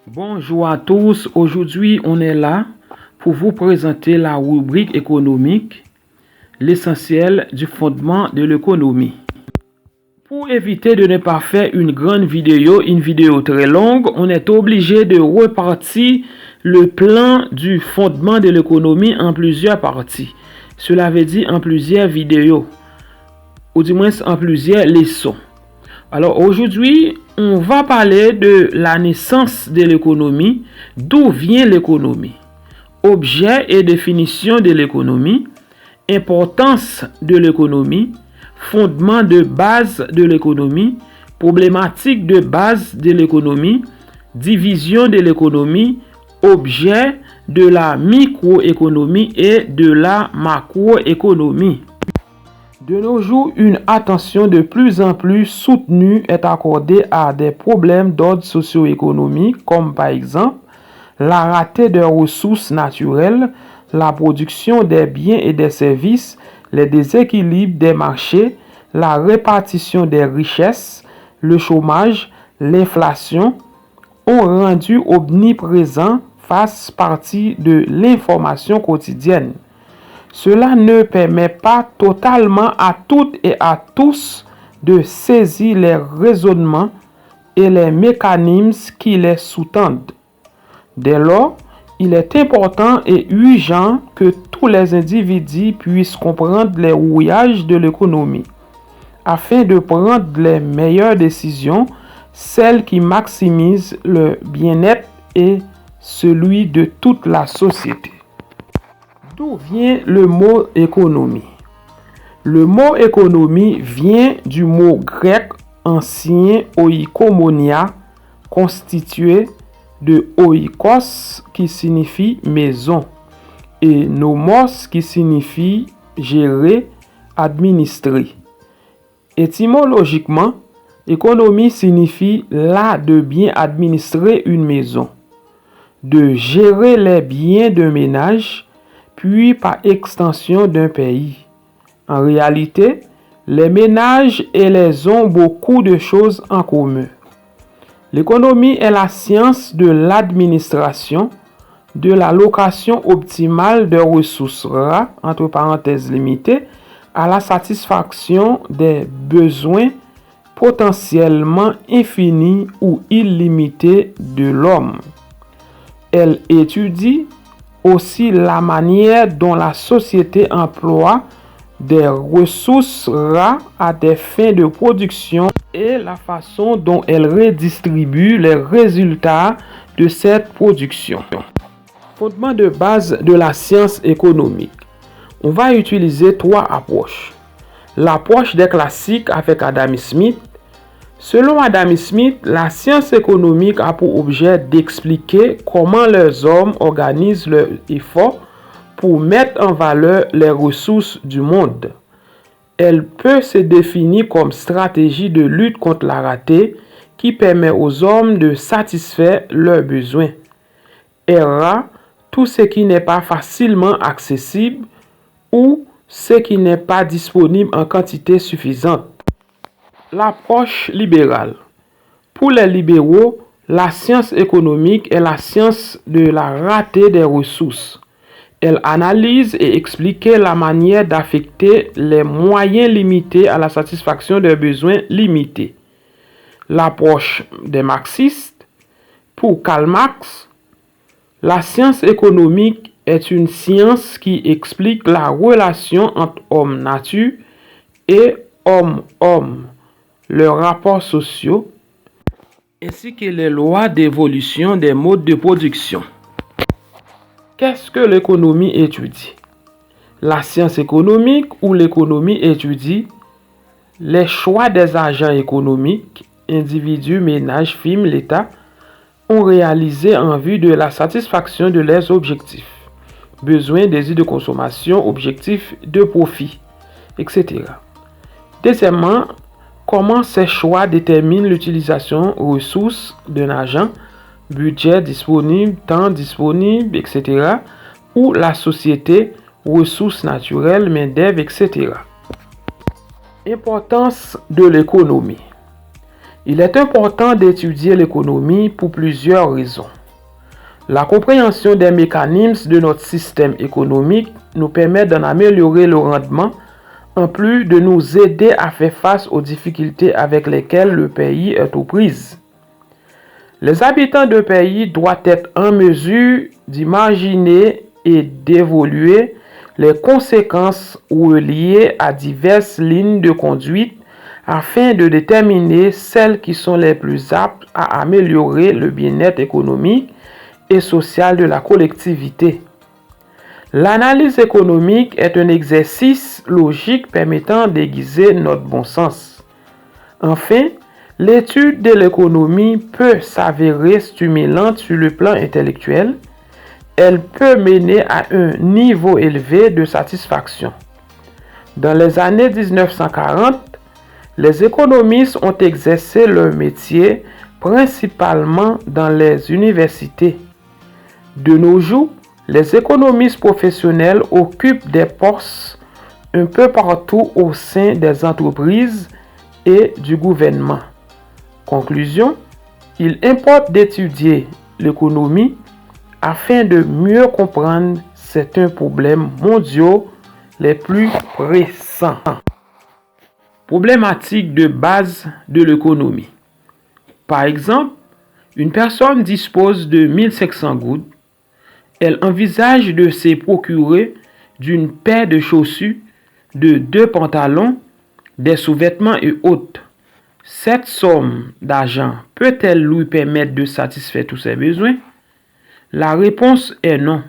Bonjour à tous, aujourd'hui on est là pour vous présenter la rubrique économique, l'essentiel du fondement de l'économie. Pour éviter de ne pas faire une vidéo très longue, on est obligé de repartir le plan du fondement de l'économie en plusieurs parties. Cela veut dire en plusieurs vidéos, ou du moins en plusieurs leçons. Alors aujourd'hui, on va parler de la naissance de l'économie, d'où vient l'économie, objet et définition de l'économie, importance de l'économie, fondement de base de l'économie, problématique de base de l'économie, division de l'économie, objet de la microéconomie et de la macroéconomie. De nos jours, une attention de plus en plus soutenue est accordée à des problèmes d'ordre socio-économique, comme par exemple la rareté des ressources naturelles, la production des biens et des services, les déséquilibres des marchés, la répartition des richesses, le chômage, l'inflation ont rendu omniprésent fasse partie de l'information quotidienne. Cela ne permet pas totalement à toutes et à tous de saisir les raisonnements et les mécanismes qui les sous-tendent. Dès lors, il est important et urgent que tous les individus puissent comprendre les rouillages de l'économie, afin de prendre les meilleures décisions, celles qui maximisent le bien-être et celui de toute la société. D'où vient le mot économie? Le mot économie vient du mot grec ancien oikomonia, constitué de oikos qui signifie maison et nomos qui signifie gérer, administrer. Étymologiquement, économie signifie l'art de bien administrer une maison, de gérer les biens de ménage, puis par extension d'un pays. En réalité, les ménages et les ont beaucoup de choses en commun. L'économie est la science de l'administration, de la location optimale des ressources rares, entre parenthèses limitées, à la satisfaction des besoins potentiellement infinis ou illimités de l'homme. Elle étudie aussi la manière dont la société emploie des ressources rares à des fins de production et la façon dont elle redistribue les résultats de cette production. Fondement de base de la science économique. On va utiliser trois approches. L'approche des classiques avec Adam Smith. Selon Adam Smith, la science économique a pour objet d'expliquer comment les hommes organisent leurs efforts pour mettre en valeur les ressources du monde. Elle peut se définir comme stratégie de lutte contre la rareté qui permet aux hommes de satisfaire leurs besoins. Era tout ce qui n'est pas facilement accessible ou ce qui n'est pas disponible en quantité suffisante. L'approche libérale. Pour les libéraux, la science économique est la science de la rareté des ressources. Elle analyse et explique la manière d'affecter les moyens limités à la satisfaction des besoins limités. L'approche des marxistes. Pour Karl Marx, la science économique est une science qui explique la relation entre homme-nature et homme-homme, leurs rapports sociaux, ainsi que les lois d'évolution des modes de production. Qu'est-ce que l'économie étudie? La science économique ou l'économie étudie les choix des agents économiques, individus, ménages, firmes, l'État, ont réalisé en vue de la satisfaction de leurs objectifs, besoins, désirs de consommation, objectifs de profit, etc. Deuxièmement, comment ces choix déterminent l'utilisation ressources d'un agent, budget disponible, temps disponible, etc. ou la société, ressources naturelles, main-d'œuvre, etc. Importance de l'économie. Il est important d'étudier l'économie pour plusieurs raisons. La compréhension des mécanismes de notre système économique nous permet d'en améliorer le rendement, en plus de nous aider à faire face aux difficultés avec lesquelles le pays est aux prises. Les habitants d'un pays doivent être en mesure d'imaginer et d'évaluer les conséquences reliées à diverses lignes de conduite afin de déterminer celles qui sont les plus aptes à améliorer le bien-être économique et social de la collectivité. L'analyse économique est un exercice logique permettant d'aiguiser notre bon sens. Enfin, l'étude de l'économie peut s'avérer stimulante sur le plan intellectuel. Elle peut mener à un niveau élevé de satisfaction. Dans les années 1940, les économistes ont exercé leur métier principalement dans les universités. De nos jours, les économistes professionnels occupent des postes un peu partout au sein des entreprises et du gouvernement. Conclusion, il importe d'étudier l'économie afin de mieux comprendre certains problèmes mondiaux les plus récents. Problématiques de base de l'économie. Par exemple, une personne dispose de 1500 gouttes. Elle envisage de se procurer d'une paire de chaussures, de 2 pantalons, des sous-vêtements et autres. Cette somme d'argent peut-elle lui permettre de satisfaire tous ses besoins? La réponse est non,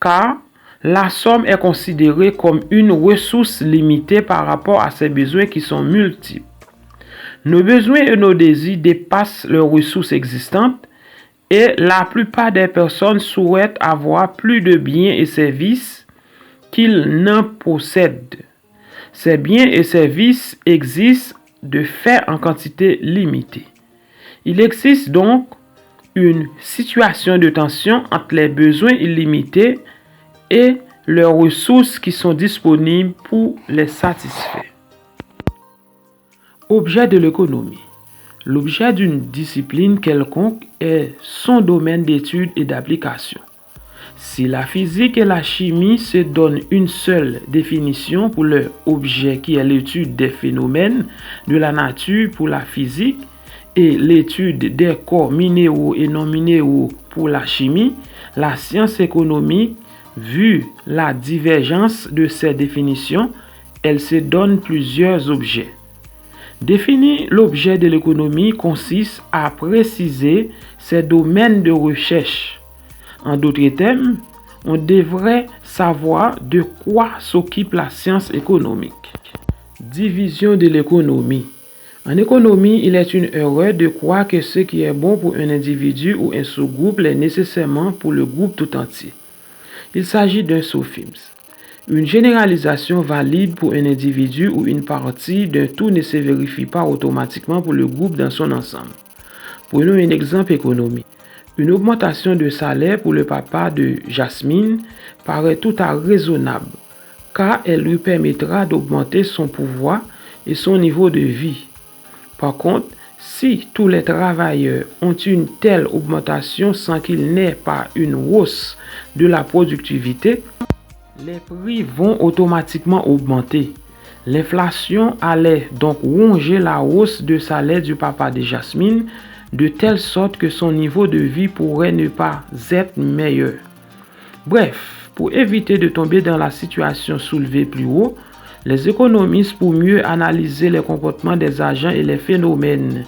car la somme est considérée comme une ressource limitée par rapport à ses besoins qui sont multiples. Nos besoins et nos désirs dépassent les ressources existantes et la plupart des personnes souhaitent avoir plus de biens et services qu'ils n'en possèdent. Ces biens et services existent de fait en quantité limitée. Il existe donc une situation de tension entre les besoins illimités et les ressources qui sont disponibles pour les satisfaire. Objet de l'économie. L'objet d'une discipline quelconque est son domaine d'étude et d'application. Si la physique et la chimie se donnent une seule définition pour leur objet qui est l'étude des phénomènes de la nature pour la physique et l'étude des corps minéraux et non minéraux pour la chimie, la science économique, vu la divergence de ces définitions, elle se donne plusieurs objets. Définir l'objet de l'économie consiste à préciser ses domaines de recherche. En d'autres termes, on devrait savoir de quoi s'occupe la science économique. Division de l'économie. En économie, il est une erreur de croire que ce qui est bon pour un individu ou un sous-groupe l'est nécessairement pour le groupe tout entier. Il s'agit d'un sophisme. Une généralisation valide pour un individu ou une partie d'un tout ne se vérifie pas automatiquement pour le groupe dans son ensemble. Prenons un exemple économique. Une augmentation de salaire pour le papa de Jasmine paraît tout à raisonnable, car elle lui permettra d'augmenter son pouvoir et son niveau de vie. Par contre, si tous les travailleurs ont une telle augmentation sans qu'il n'ait pas une hausse de la productivité, les prix vont automatiquement augmenter. L'inflation allait donc ronger la hausse de salaire du papa de Jasmine de telle sorte que son niveau de vie pourrait ne pas être meilleur. Bref, pour éviter de tomber dans la situation soulevée plus haut, les économistes, pour mieux analyser les comportements des agents et les phénomènes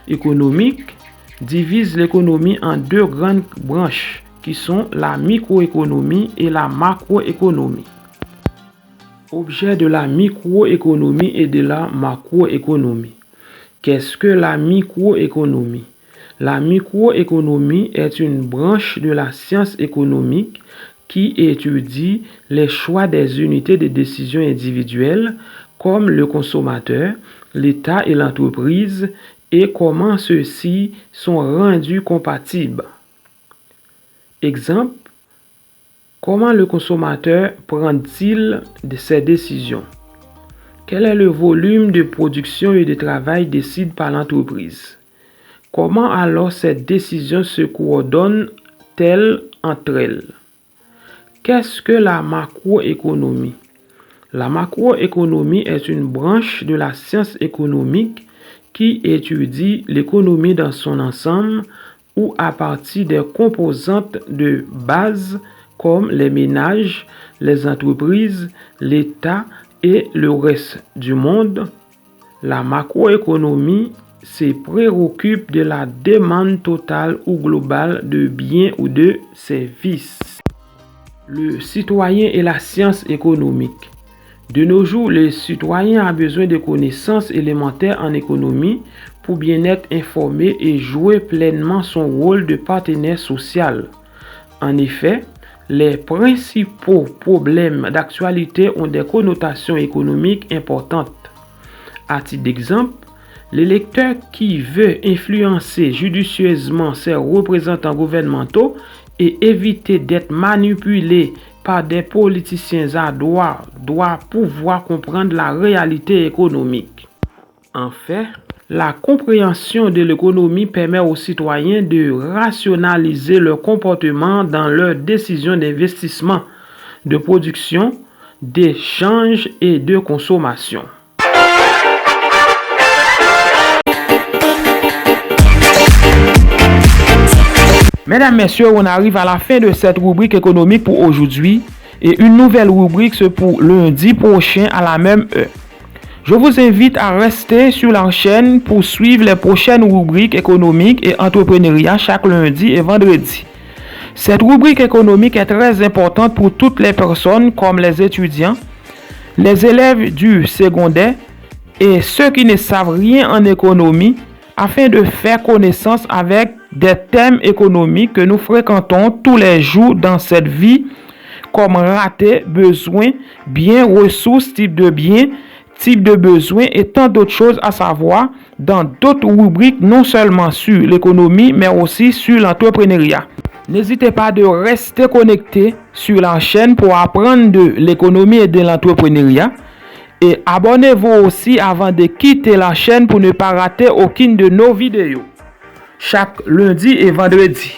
économiques, divisent l'économie en deux grandes branches qui sont la microéconomie et la macroéconomie. Objet de la microéconomie et de la macroéconomie. Qu'est-ce que la microéconomie? La microéconomie est une branche de la science économique qui étudie les choix des unités de décision individuelles comme le consommateur, l'État et l'entreprise et comment ceux-ci sont rendus compatibles. Exemple, comment le consommateur prend-il de ses décisions? Quel est le volume de production et de travail décidé par l'entreprise? Comment alors cette décision se coordonne-t-elle entre elles? Qu'est-ce que la macroéconomie? La macroéconomie est une branche de la science économique qui étudie l'économie dans son ensemble ou à partir des composantes de base comme les ménages, les entreprises, l'État et le reste du monde. La macroéconomie se préoccupe de la demande totale ou globale de biens ou de services. Le citoyen et la science économique. De nos jours, le citoyen a besoin de connaissances élémentaires en économie pour bien être informé et jouer pleinement son rôle de partenaire social. En effet, les principaux problèmes d'actualité ont des connotations économiques importantes. À titre d'exemple, l'électeur qui veut influencer judicieusement ses représentants gouvernementaux et éviter d'être manipulé par des politiciens à droite doit pouvoir comprendre la réalité économique. En fait, la compréhension de l'économie permet aux citoyens de rationaliser leur comportement dans leurs décisions d'investissement, de production, d'échange et de consommation. Mesdames, Messieurs, on arrive à la fin de cette rubrique économique pour aujourd'hui et une nouvelle rubrique c'est pour lundi prochain à la même heure. Je vous invite à rester sur la chaîne pour suivre les prochaines rubriques économiques et entrepreneuriat chaque lundi et vendredi. Cette rubrique économique est très importante pour toutes les personnes comme les étudiants, les élèves du secondaire et ceux qui ne savent rien en économie afin de faire connaissance avec des thèmes économiques que nous fréquentons tous les jours dans cette vie comme rater, besoin, bien, ressources, type de bien, type de besoin et tant d'autres choses à savoir dans d'autres rubriques non seulement sur l'économie mais aussi sur l'entrepreneuriat. N'hésitez pas de rester connecté sur la chaîne pour apprendre de l'économie et de l'entrepreneuriat. Et abonnez-vous aussi avant de quitter la chaîne pour ne pas rater aucune de nos vidéos chaque lundi et vendredi.